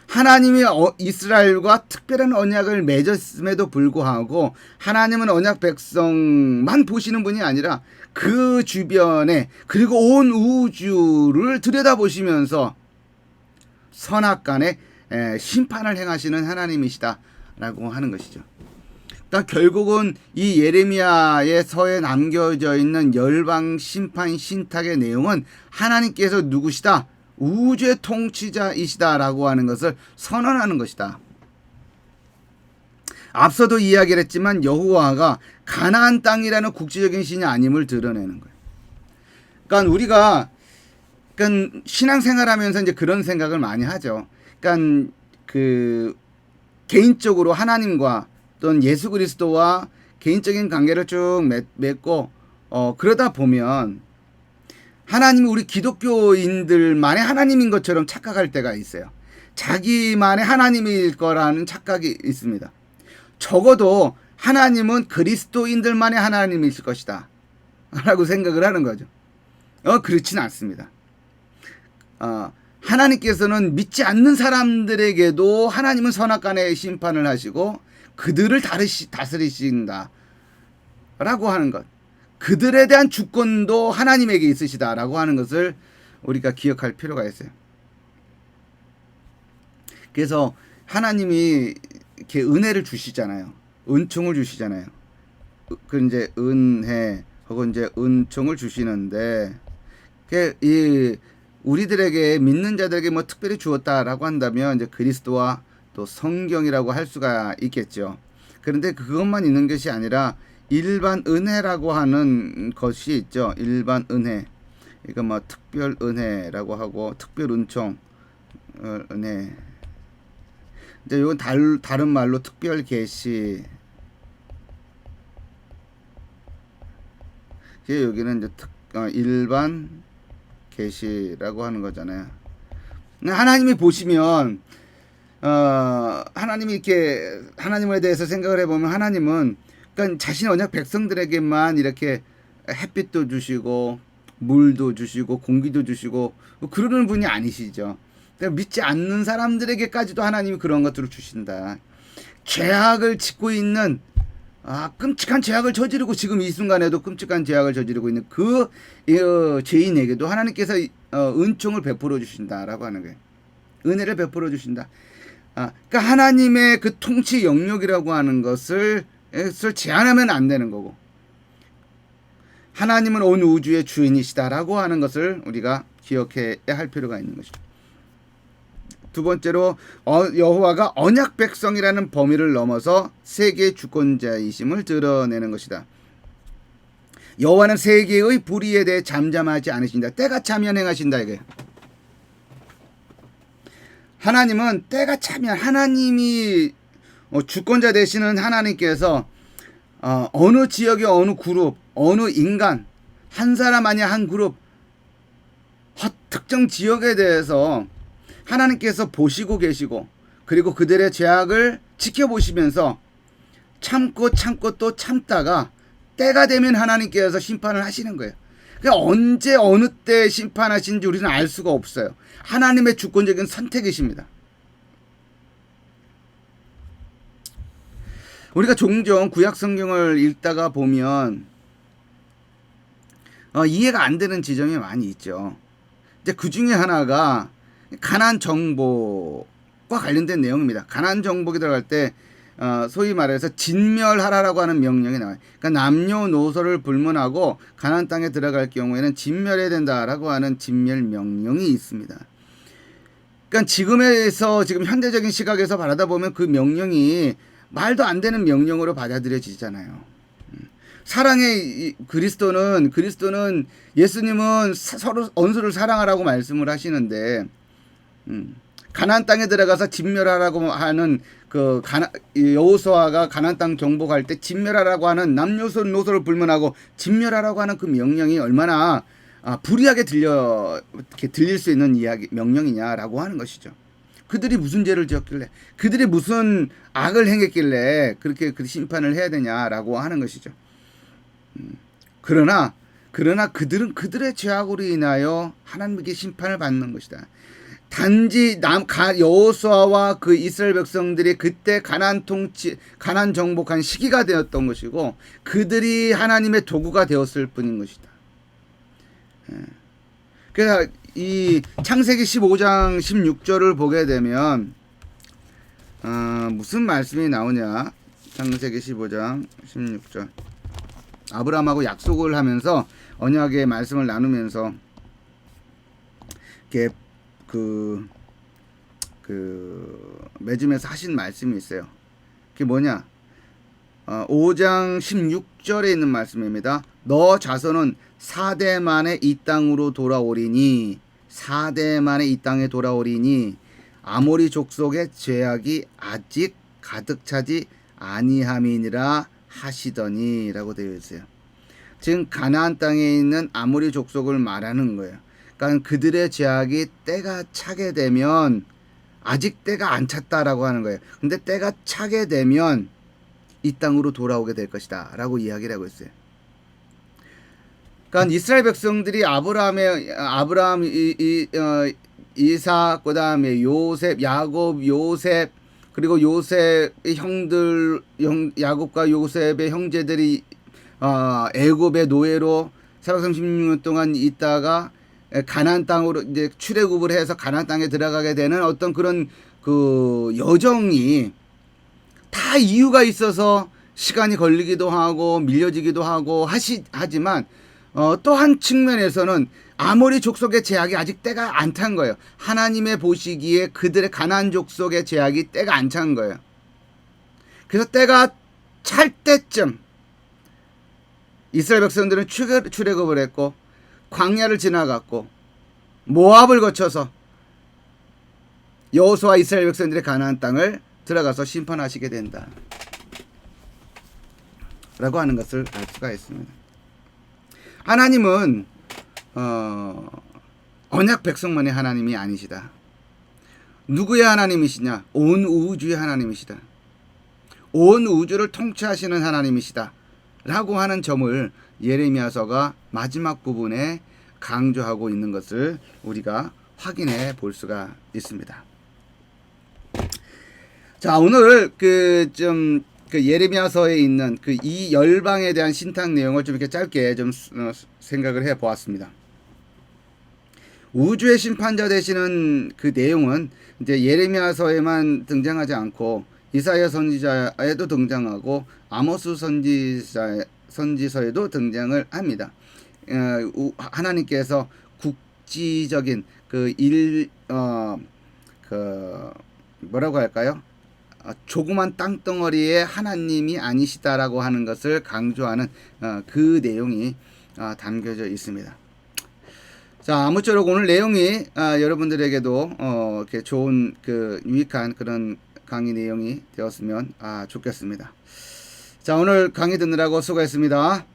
하나님이 이스라엘과 특별한 언약을 맺었음에도 불구하고 하나님은 언약 백성만 보시는 분이 아니라 그 주변에 그리고 온 우주를 들여다보시면서 선악간에 심판을 행하시는 하나님이시다라고 하는 것이죠. 그러니까 결국은 이 예레미야의 서에 남겨져 있는 열방 심판 신탁의 내용은 하나님께서 누구시다? 우주의 통치자이시다라고 하는 것을 선언하는 것이다. 앞서도 이야기를 했지만 여호와가 가나안 땅이라는 국지적인 신이 아님을 드러내는 거예요. 그러니까 우리가 신앙생활하면서 이제 그런 생각을 많이 하죠. 그러니까 개인적으로 하나님과 또는 예수 그리스도와 개인적인 관계를 쭉 맺고 그러다 보면 하나님이 우리 기독교인들만의 하나님인 것처럼 착각할 때가 있어요. 자기만의 하나님일 거라는 착각이 있습니다. 적어도 하나님은 그리스도인들만의 하나님이실 것이다 라고 생각을 하는 거죠. 그렇지는 않습니다. 하나님께서는 믿지 않는 사람들에게도 하나님은 선악간에 심판을 하시고 그들을 다스리신다 라고 하는 것, 그들에 대한 주권도 하나님에게 있으시다라고 하는 것을 우리가 기억할 필요가 있어요. 그래서 하나님이 이렇게 은혜를 주시잖아요. 은총을 주시잖아요. 그 이제 은혜 혹은 이제 은총을 주시는데 우리들에게 믿는 자들에게 뭐 특별히 주었다라고 한다면 이제 그리스도와 또 성경이라고 할 수가 있겠죠. 그런데 그것만 있는 것이 아니라 일반 은혜라고 하는 것이 있죠. 일반 은혜. 이거 뭐 특별 은혜라고 하고 특별 은총 은혜. 이제 이건 다른 말로 특별 계시. 여기는 이제 일반 계시라고 하는 거잖아요. 하나님이 보시면 하나님이 이렇게 하나님에 대해서 생각을 해보면 하나님은 그러니까 자신의 언약 백성들에게만 이렇게 햇빛도 주시고 물도 주시고 공기도 주시고 그러는 분이 아니시죠. 그러니까 믿지 않는 사람들에게까지도 하나님이 그런 것들을 주신다. 죄악을 짓고 있는 끔찍한 죄악을 저지르고 지금 이 순간에도 끔찍한 죄악을 저지르고 있는 그 죄인에게도 하나님께서 은총을 베풀어 주신다라고 하는 거예요. 은혜를 베풀어 주신다. 그러니까 하나님의 그 통치 영역이라고 하는 것을 제한하면 안 되는 거고, 하나님은 온 우주의 주인이시다라고 하는 것을 우리가 기억해야 할 필요가 있는 것이죠. 두 번째로 여호와가 언약 백성이라는 범위를 넘어서 세계의 주권자이심을 드러내는 것이다. 여호와는 세계의 불의에 대해 잠잠하지 않으신다. 때가 차면 행하신다 이게. 하나님은 때가 차면 하나님이 주권자 되시는 하나님께서 어느 지역의 어느 그룹, 어느 인간, 한 사람 아니야 한 그룹, 특정 지역에 대해서 하나님께서 보시고 계시고 그리고 그들의 죄악을 지켜보시면서 참고 또 참다가 때가 되면 하나님께서 심판을 하시는 거예요. 그러니까 언제 어느 때 심판하시는지 우리는 알 수가 없어요. 하나님의 주권적인 선택이십니다. 우리가 종종 구약 성경을 읽다가 보면 이해가 안 되는 지점이 많이 있죠. 이제 그 중에 하나가 가나안 정복과 관련된 내용입니다. 가나안 정복이 들어갈 때 소위 말해서 진멸하라라고 하는 명령이 나와요. 그러니까 남녀노소를 불문하고 가나안 땅에 들어갈 경우에는 진멸해야 된다라고 하는 진멸 명령이 있습니다. 그러니까 지금 현대적인 시각에서 바라다 보면 그 명령이 말도 안 되는 명령으로 받아들여지잖아요. 사랑의 그리스도는 예수님은 서로 원수를 사랑하라고 말씀을 하시는데 가나안 땅에 들어가서 진멸하라고 하는 그 여호수아가 가나안 땅 정복할 때 진멸하라고 하는 남요소 노소를 불문하고 진멸하라고 하는 그 명령이 얼마나 불이하게 들릴 수 있는 명령이냐라고 하는 것이죠. 그들이 무슨 죄를 지었길래, 그들이 무슨 악을 행했길래 그렇게 그 심판을 해야 되냐라고 하는 것이죠. 그러나 그들은 그들의 죄악으로 인하여 하나님께 심판을 받는 것이다. 단지 여호수아와 그 이스라엘 백성들이 그때 가나안 정복한 시기가 되었던 것이고 그들이 하나님의 도구가 되었을 뿐인 것이다. 그래서 이 창세기 15장 16절을 보게 되면 무슨 말씀이 나오냐? 창세기 15장 16절. 아브라함하고 약속을 하면서 언약의 말씀을 나누면서 이렇게 맺으면서 하신 말씀이 있어요. 그게 뭐냐? 5장 16절에 있는 말씀입니다. 너 자손은 4대 만에 이 땅으로 돌아오리니 4대 만에 이 땅에 돌아오리니 아모리 족속의 죄악이 아직 가득 차지 아니함이니라 하시더니 라고 되어 있어요. 지금 가나안 땅에 있는 아모리 족속을 말하는 거예요. 그러니까 그들의 죄악이 때가 차게 되면 아직 때가 안 찼다라고 하는 거예요. 근데 때가 차게 되면 이 땅으로 돌아오게 될 것이다 라고 이야기를 하고 있어요. 그러니까 이스라엘 백성들이 아브라함, 이삭, 그 다음에 요셉, 야곱, 요셉, 그리고 요셉의 야곱과 요셉의 형제들이 애굽의 노예로 436년 동안 있다가 가나안 땅으로 이제 출애굽을 해서 가나안 땅에 들어가게 되는 어떤 그런 그 여정이 다 이유가 있어서 시간이 걸리기도 하고 밀려지기도 하고 하지만 또 한 측면에서는 아모리 족속의 죄악이 아직 때가 안 찬 거예요. 하나님의 보시기에 그들의 가나안 족속의 죄악이 때가 안 찬 거예요. 그래서 때가 찰 때쯤 이스라엘 백성들은 출애굽을 했고 광야를 지나갔고 모압을 거쳐서 여호수아 이스라엘 백성들의 가나안 땅을 들어가서 심판하시게 된다 라고 하는 것을 알 수가 있습니다. 하나님은 언약 백성만의 하나님이 아니시다. 누구의 하나님이시냐? 온 우주의 하나님이시다. 온 우주를 통치하시는 하나님이시다 라고 하는 점을 예레미야서가 마지막 부분에 강조하고 있는 것을 우리가 확인해 볼 수가 있습니다. 자, 오늘 예레미야서에 있는 이 열방에 대한 신탁 내용을 좀 이렇게 짧게 좀 생각을 해 보았습니다. 우주의 심판자 되시는 그 내용은 이제 예레미야서에만 등장하지 않고 이사야 선지자에도 등장하고 아모스 선지서에도 등장을 합니다. 하나님께서 국지적인 뭐라고 할까요? 조그만 땅덩어리의 하나님이 아니시다라고 하는 것을 강조하는 그 내용이 담겨져 있습니다. 자, 아무쪼록 오늘 내용이 여러분들에게도 이렇게 좋은 유익한 그런 강의 내용이 되었으면 좋겠습니다. 자, 오늘 강의 듣느라고 수고했습니다.